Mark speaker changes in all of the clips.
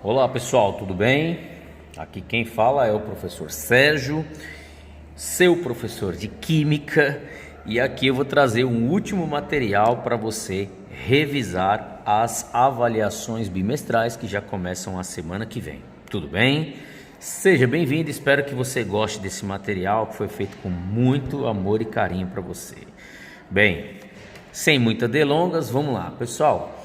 Speaker 1: Olá pessoal, tudo bem? Aqui quem fala é o professor Sérgio, seu professor de Química, e aqui eu vou trazer um último material para você revisar as avaliações bimestrais que já começam a semana que vem. Tudo bem? Seja bem-vindo, espero que você goste desse material que foi feito com muito amor e carinho para você. Bem, sem muitas delongas, vamos lá, pessoal.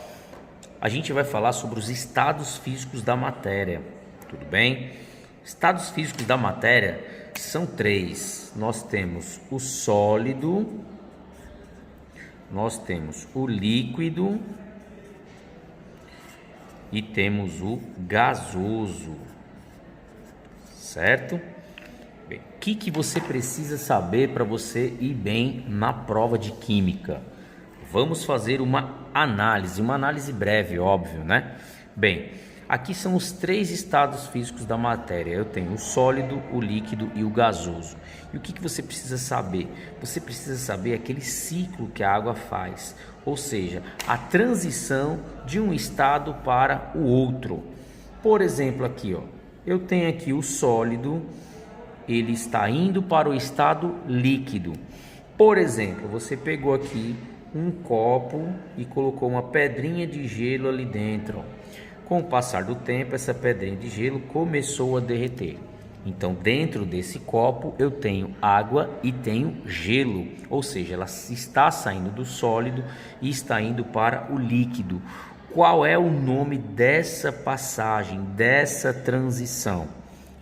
Speaker 1: A gente vai falar sobre os estados físicos da matéria, tudo bem? Estados físicos da matéria são três. Nós temos o sólido, nós temos o líquido e temos o gasoso, certo? Bem, o que você precisa saber para você ir bem na prova de química? Vamos fazer uma análise breve, óbvio, né? Bem, aqui são os três estados físicos da matéria. Eu tenho o sólido, o líquido e o gasoso. E o que você precisa saber? Você precisa saber aquele ciclo que a água faz, ou seja, a transição de um estado para o outro. Por exemplo, aqui, ó, eu tenho aqui o sólido, ele está indo para o estado líquido. Por exemplo, você pegou aqui um copo e colocou uma pedrinha de gelo ali dentro. Com o passar do tempo, essa pedrinha de gelo começou a derreter. Então, dentro desse copo eu tenho água e tenho gelo, ou seja, ela está saindo do sólido e está indo para o líquido. Qual é o nome dessa passagem, dessa transição?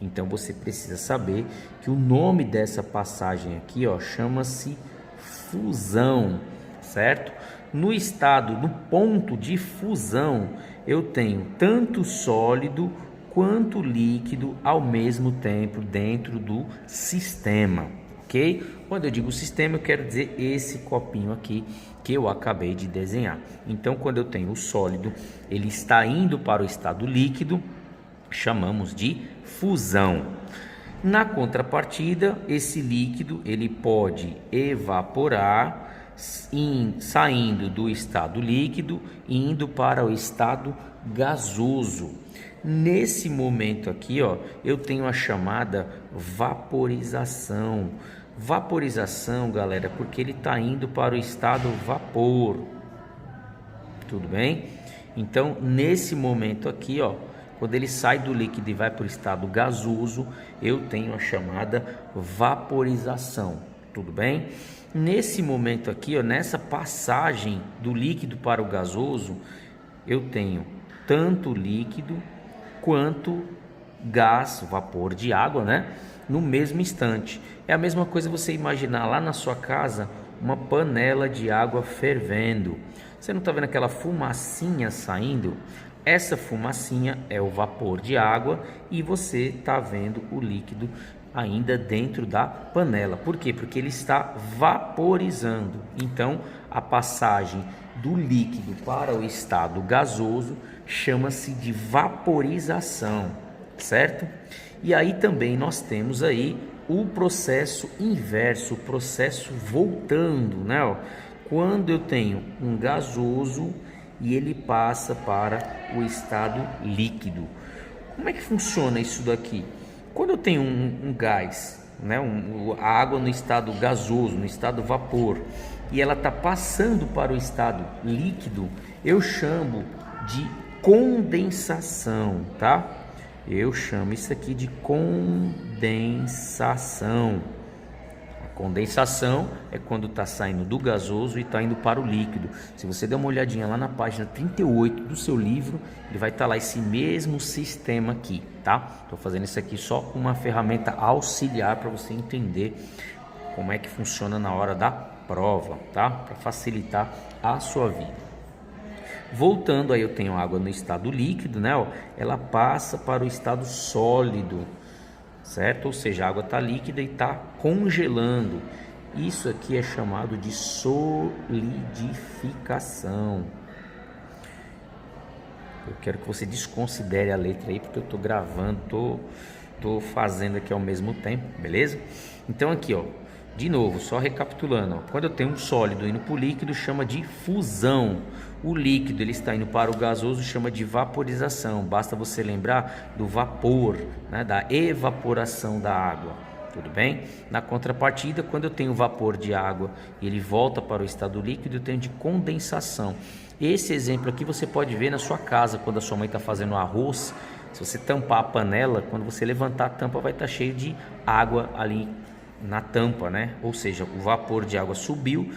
Speaker 1: Então, você precisa saber que o nome dessa passagem aqui, ó, chama-se fusão. Certo? No estado, no ponto de fusão, eu tenho tanto sólido quanto líquido ao mesmo tempo dentro do sistema, ok? Quando eu digo sistema, eu quero dizer esse copinho aqui que eu acabei de desenhar. Então, quando eu tenho o sólido, ele está indo para o estado líquido, chamamos de fusão. Na contrapartida, esse líquido ele pode evaporar, saindo do estado líquido e indo para o estado gasoso. Nesse momento aqui, ó, eu tenho a chamada vaporização. Vaporização, galera, porque ele está indo para o estado vapor. Tudo bem? Então, nesse momento aqui, ó, quando ele sai do líquido e vai para o estado gasoso, eu tenho a chamada vaporização. Tudo bem? Nesse momento aqui, ó, nessa passagem do líquido para o gasoso, eu tenho tanto líquido quanto gás, vapor de água, né? No mesmo instante. É a mesma coisa você imaginar lá na sua casa uma panela de água fervendo. Você não está vendo aquela fumacinha saindo? Essa fumacinha é o vapor de água e você está vendo o líquido ainda dentro da panela. Por quê? Porque ele está vaporizando. Então, a passagem do líquido para o estado gasoso chama-se de vaporização, certo? E aí também nós temos aí o processo inverso, o processo voltando, né? Quando eu tenho um gasoso e ele passa para o estado líquido. Como é que funciona isso daqui? Quando eu tenho um gás, né, a água no estado gasoso, no estado vapor, e ela está passando para o estado líquido, eu chamo de condensação, tá? Eu chamo isso aqui de condensação. A condensação é quando está saindo do gasoso e está indo para o líquido. Se você der uma olhadinha lá na página 38 do seu livro, ele vai estar lá esse mesmo sistema aqui, tá? Estou fazendo isso aqui só com uma ferramenta auxiliar para você entender como é que funciona na hora da prova, tá? Para facilitar a sua vida. Voltando, aí eu tenho água no estado líquido, né? Ó, ela passa para o estado sólido, certo? Ou seja, a água está líquida e está congelando. Isso aqui é chamado de solidificação. Eu quero que você desconsidere a letra aí, porque eu estou gravando, estou fazendo aqui ao mesmo tempo, beleza? Então aqui, ó, De novo, só recapitulando, ó, quando eu tenho um sólido indo para o líquido, chama de fusão. O líquido ele está indo para o gasoso, chama de vaporização. Basta você lembrar do vapor, né, da evaporação da água. Tudo bem? Na contrapartida, quando eu tenho vapor de água e ele volta para o estado líquido, eu tenho de condensação. Esse exemplo aqui você pode ver na sua casa, quando a sua mãe está fazendo arroz. Se você tampar a panela, quando você levantar a tampa, vai estar cheio de água ali na tampa, né? Ou seja, o vapor de água subiu,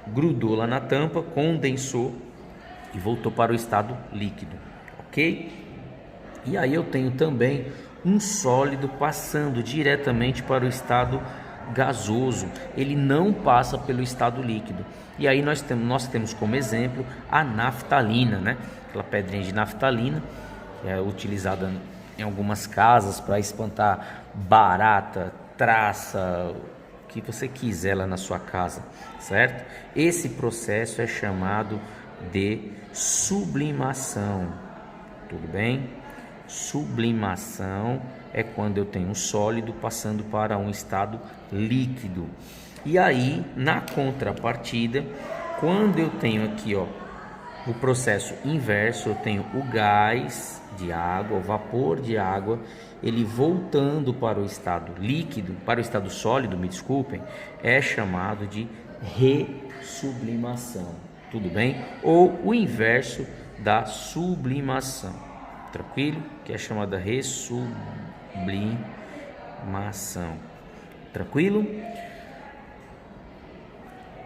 Speaker 1: grudou lá na tampa, condensou e voltou para o estado líquido, ok? E aí eu tenho também um sólido passando diretamente para o estado gasoso, ele não passa pelo estado líquido. E aí nós temos como exemplo a naftalina, né? Aquela pedrinha de naftalina que é utilizada em algumas casas para espantar barata, traça, o que você quiser lá na sua casa, certo? Esse processo é chamado de sublimação, tudo bem? Sublimação é quando eu tenho um sólido passando para um estado líquido. E aí, na contrapartida, quando eu tenho aqui, ó, o processo inverso, eu tenho o gás de água, o vapor de água, ele voltando para o estado líquido, para o estado sólido, me desculpem, é chamado de ressublimação, tudo bem? Ou o inverso da sublimação, tranquilo? Que é chamada ressublimação, tranquilo?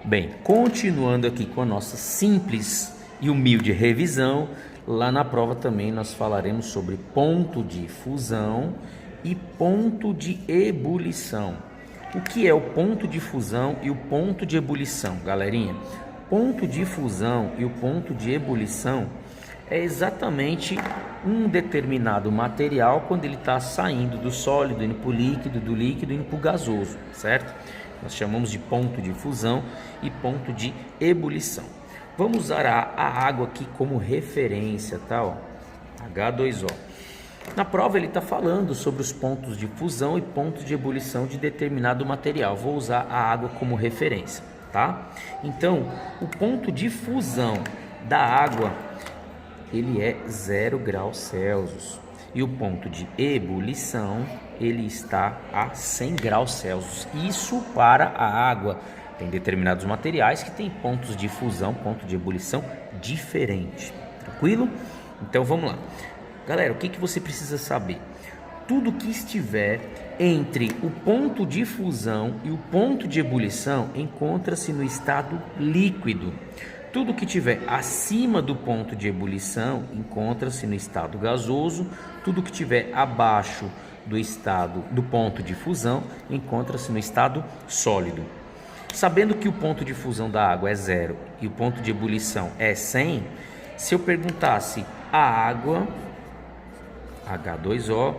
Speaker 1: Bem, continuando aqui com a nossa simples e humilde revisão, lá na prova também nós falaremos sobre ponto de fusão e ponto de ebulição. O que é o ponto de fusão e o ponto de ebulição, galerinha? Ponto de fusão e o ponto de ebulição é exatamente um determinado material quando ele está saindo do sólido, indo para o líquido, do líquido indo para o gasoso, certo? Nós chamamos de ponto de fusão e ponto de ebulição. Vamos usar a água aqui como referência, tá? Ó, H2O. Na prova ele está falando sobre os pontos de fusão e pontos de ebulição de determinado material. Vou usar a água como referência, tá? Então, o ponto de fusão da água, ele é 0 graus Celsius. E o ponto de ebulição, ele está a 100 graus Celsius. Isso para a água. Tem determinados materiais que têm pontos de fusão, ponto de ebulição diferente. Tranquilo? Então vamos lá. Galera, o que você precisa saber? Tudo que estiver entre o ponto de fusão e o ponto de ebulição encontra-se no estado líquido. Tudo que estiver acima do ponto de ebulição encontra-se no estado gasoso. Tudo que estiver abaixo do ponto de fusão encontra-se no estado sólido. Sabendo que o ponto de fusão da água é 0 e o ponto de ebulição é 100, se eu perguntasse a água, H2O,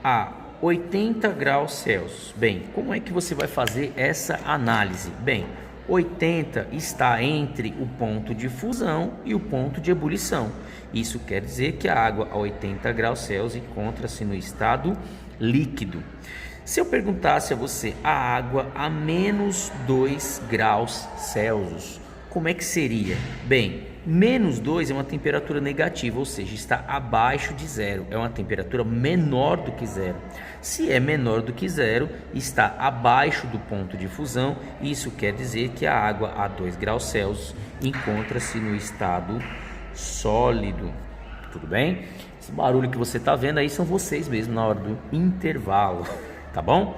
Speaker 1: a 80 graus Celsius, bem, como é que você vai fazer essa análise? Bem, 80 está entre o ponto de fusão e o ponto de ebulição. Isso quer dizer que a água a 80 graus Celsius encontra-se no estado líquido. Se eu perguntasse a você a água a menos 2 graus Celsius, como é que seria? Bem, menos 2 é uma temperatura negativa, ou seja, está abaixo de zero, é uma temperatura menor do que zero. Se é menor do que zero, está abaixo do ponto de fusão, isso quer dizer que a água a 2 graus Celsius encontra-se no estado sólido. Tudo bem? Esse barulho que você está vendo aí são vocês mesmo na hora do intervalo. Tá bom?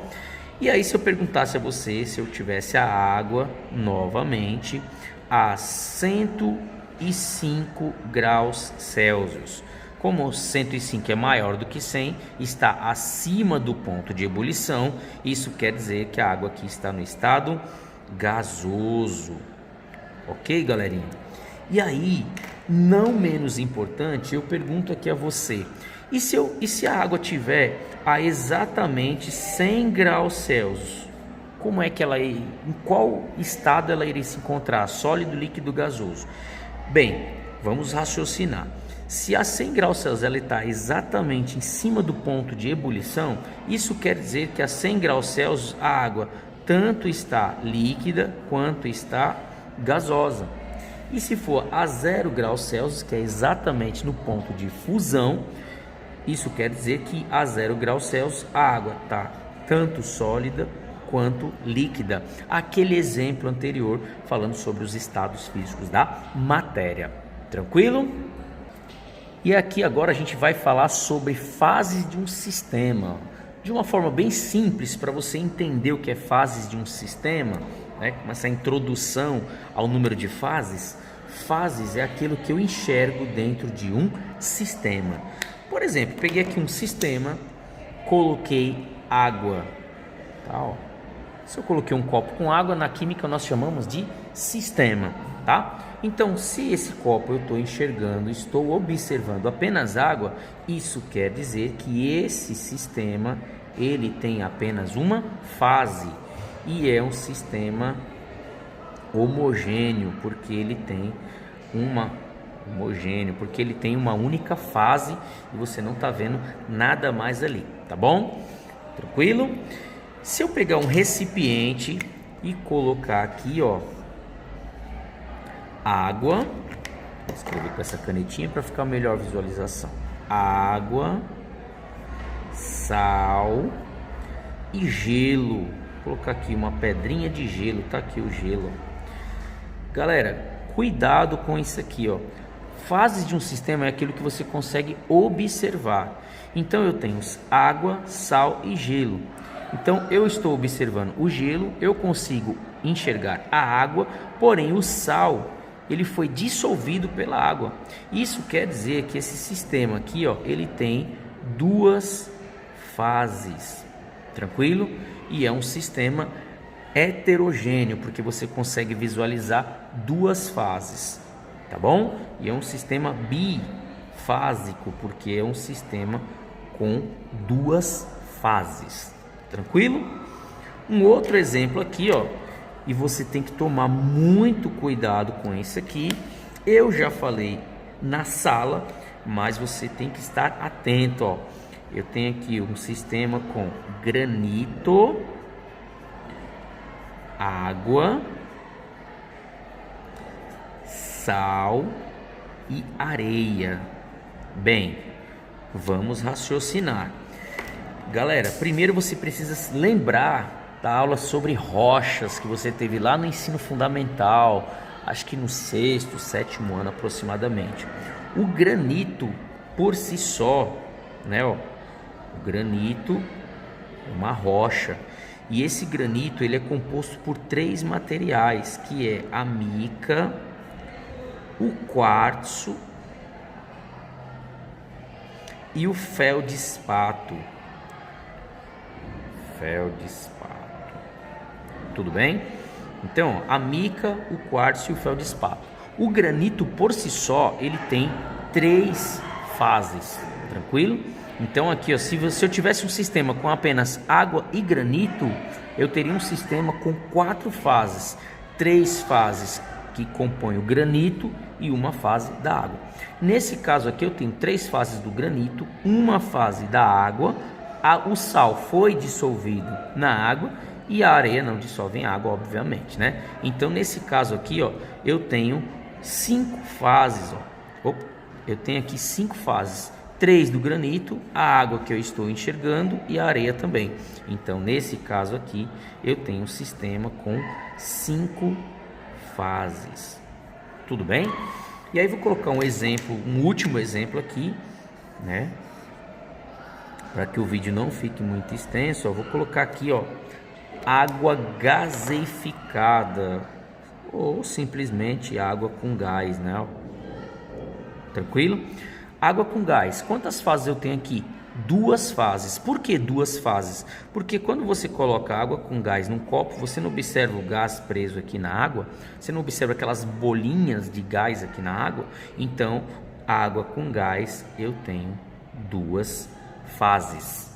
Speaker 1: E aí, se eu perguntasse a você, se eu tivesse a água novamente a 105 graus Celsius, como 105 é maior do que 100, está acima do ponto de ebulição, isso quer dizer que a água aqui está no estado gasoso. Ok, galerinha? E aí, não menos importante, eu pergunto aqui a você, e se a água tiver a exatamente 100 graus Celsius, como é que em qual estado ela iria se encontrar? Sólido, líquido, gasoso? Bem, vamos raciocinar. Se a 100 graus Celsius ela está exatamente em cima do ponto de ebulição, isso quer dizer que a 100 graus Celsius a água tanto está líquida quanto está gasosa. E se for a 0 graus Celsius, que é exatamente no ponto de fusão, isso quer dizer que a 0 graus Celsius a água está tanto sólida quanto líquida. Aquele exemplo anterior falando sobre os estados físicos da matéria. Tranquilo? E aqui agora a gente vai falar sobre fases de um sistema. De uma forma bem simples para você entender o que é fases de um sistema, né? Com essa introdução ao número de fases. Fases é aquilo que eu enxergo dentro de um sistema. Por exemplo, peguei aqui um sistema, coloquei água, tá, ó. Se eu coloquei um copo com água, na química nós chamamos de sistema, tá? Então, se esse copo eu estou enxergando, estou observando apenas água, isso quer dizer que esse sistema, ele tem apenas uma fase e é um sistema homogêneo, porque ele tem uma única fase e você não está vendo nada mais ali, tá bom? Tranquilo? Se eu pegar um recipiente e colocar aqui, ó, água, vou escrever com essa canetinha para ficar melhor a visualização. Água, sal e gelo. Vou colocar aqui uma pedrinha de gelo, tá aqui o gelo. Galera, cuidado com isso aqui, ó. Fases de um sistema é aquilo que você consegue observar. Então eu tenho água, sal e gelo. Então eu estou observando o gelo, eu consigo enxergar a água, porém o sal, ele foi dissolvido pela água. Isso quer dizer que esse sistema aqui, ó, ele tem duas fases. Tranquilo? E é um sistema heterogêneo, porque você consegue visualizar duas fases, tá bom? E é um sistema bifásico, porque é um sistema com duas fases. Tranquilo? Um outro exemplo aqui, ó, e você tem que tomar muito cuidado com isso aqui. Eu já falei na sala, mas você tem que estar atento, ó. Eu tenho aqui um sistema com granito, água, sal e areia. Bem, vamos raciocinar. Galera, primeiro você precisa lembrar da aula sobre rochas que você teve lá no ensino fundamental, acho que no 6º, 7º ano aproximadamente. O granito por si só, né, ó, o granito é uma rocha. E esse granito ele é composto por 3 materiais, que é a mica, o quartzo e o feldespato. Tudo bem? Então, a mica, o quartzo e o feldespato. O granito por si só, ele tem 3 fases, tranquilo? Então aqui, ó, se eu tivesse um sistema com apenas água e granito, eu teria um sistema com 4 fases, 3 fases que compõem o granito e uma fase da água. Nesse caso aqui eu tenho 3 fases do granito, uma fase da água, o sal foi dissolvido na água e a areia não dissolve em água, obviamente, né? Então nesse caso aqui, ó, eu tenho 5 fases, ó. Eu tenho aqui 5 fases. 3 do granito, a água que eu estou enxergando e a areia também. Então, nesse caso aqui, eu tenho um sistema com 5 fases. Tudo bem? E aí vou colocar um exemplo, um último exemplo aqui, né? Para que o vídeo não fique muito extenso, eu vou colocar aqui, ó, água gaseificada ou simplesmente água com gás, né? Tranquilo? Água com gás, quantas fases eu tenho aqui? 2 fases. Por que 2 fases? Porque quando você coloca água com gás num copo, você não observa o gás preso aqui na água, você não observa aquelas bolinhas de gás aqui na água. Então, água com gás eu tenho 2 fases,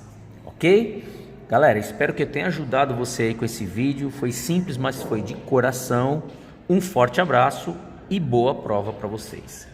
Speaker 1: ok? Galera, espero que eu tenha ajudado você aí com esse vídeo. Foi simples, mas foi de coração. Um forte abraço e boa prova para vocês.